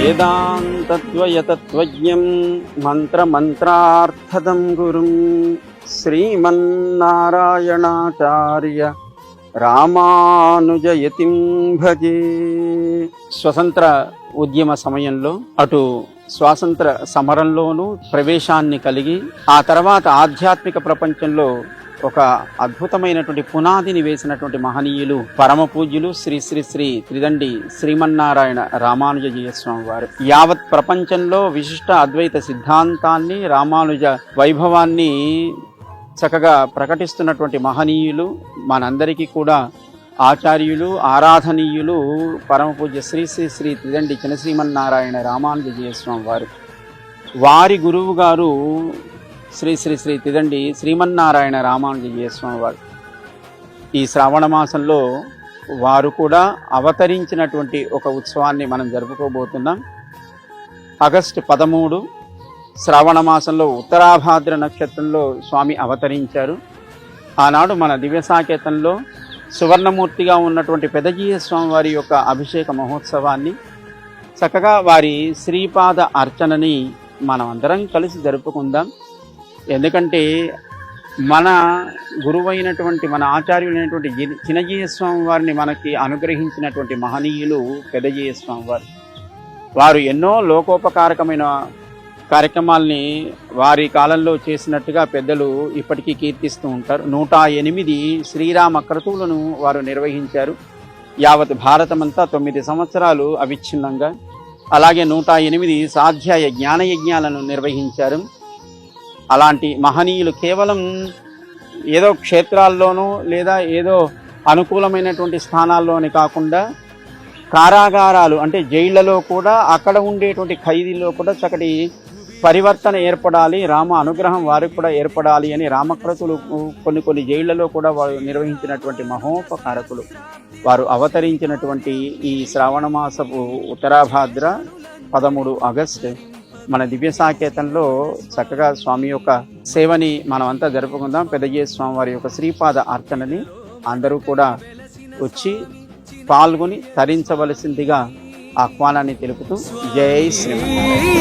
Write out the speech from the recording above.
వేదాంతద్వయతత్వజ్ఞం మంత్రమంత్రార్థదం గురుం శ్రీమన్నారాయణాచార్య రామానుజయతిం భజే. స్వతంత్ర ఉద్యమ సమయంలో అటు స్వాతంత్ర సమరంలోనూ ప్రవేశాన్ని కలిగి ఆ తర్వాత ఆధ్యాత్మిక ప్రపంచంలో ఒక అద్భుతమైనటువంటి పునాదిని వేసినటువంటి మహనీయులు పరమ పూజ్యులు శ్రీ శ్రీ శ్రీ త్రిదండి శ్రీమన్నారాయణ రామానుజీయ స్వామి వారు. యావత్ ప్రపంచంలో విశిష్ట అద్వైత సిద్ధాంతాన్ని, రామానుజ వైభవాన్ని చక్కగా ప్రకటిస్తున్నటువంటి మహనీయులు, మనందరికీ కూడా ఆచార్యులు, ఆరాధనీయులు పరమ పూజ్య శ్రీ శ్రీ శ్రీ త్రిదండి శ్రీమన్నారాయణ రామానుజీయ స్వామి వారు. వారి గురువు గారు శ్రీ శ్రీ శ్రీ త్రిదండి శ్రీమన్నారాయణ రామానుజీయ స్వామి వారు. ఈ శ్రావణ మాసంలో వారు కూడా అవతరించినటువంటి ఒక ఉత్సవాన్ని మనం జరుపుకోబోతున్నాం. ఆగస్టు 13 శ్రావణ మాసంలో ఉత్తరాభాద్ర నక్షత్రంలో స్వామి అవతరించారు. ఆనాడు మన దివ్య సాకేతంలో సువర్ణమూర్తిగా ఉన్నటువంటి పెదజీయ స్వామి వారి యొక్క అభిషేక మహోత్సవాన్ని, చక్కగా వారి శ్రీపాద అర్చనని మనం అందరం కలిసి జరుపుకుందాం. ఎందుకంటే మన గురువైనటువంటి, మన ఆచార్యులైనటువంటి చిన్నజీయ స్వామి వారిని మనకి అనుగ్రహించినటువంటి మహనీయులు పెదజీయ స్వామి వారు. వారు ఎన్నో లోకోపకారకమైన కార్యక్రమాల్ని వారి కాలంలో చేసినట్టుగా పెద్దలు ఇప్పటికీ కీర్తిస్తూ ఉంటారు. 108 శ్రీరామ క్రతువులను వారు నిర్వహించారు. యావత్ భారతమంతా 9 సంవత్సరాలు అవిచ్ఛిన్నంగా. అలాగే 108 సాధ్యాయ జ్ఞానయజ్ఞాలను నిర్వహించారు. అలాంటి మహనీయులు కేవలం ఏదో క్షేత్రాల్లోనూ లేదా ఏదో అనుకూలమైనటువంటి స్థానాల్లోనే కాకుండా కారాగారాలు అంటే జైళ్లలో కూడా, అక్కడ ఉండేటువంటి ఖైదీల్లో కూడా చక్కటి పరివర్తన ఏర్పడాలి, రామ అనుగ్రహం వారికి కూడా ఏర్పడాలి అని రామక్రతులు కొన్ని జైళ్లలో కూడా వారు నిర్వహించినటువంటి మహోపకారకులు. వారు అవతరించినటువంటి ఈ శ్రావణ మాసపు ఉత్తరాభాద్ర 13 ఆగస్టు మన దివ్య సాకేతంలో చక్కగా స్వామి యొక్క సేవని మనమంతా జరుపుకుందాం. పెదజీయ స్వామి వారి యొక్క శ్రీపాద అర్చనని అందరూ కూడా వచ్చి పాల్గొని తరించవలసిందిగా ఆహ్వానాన్ని తెలుపుతూ జై శ్రీమన్నారాయణ.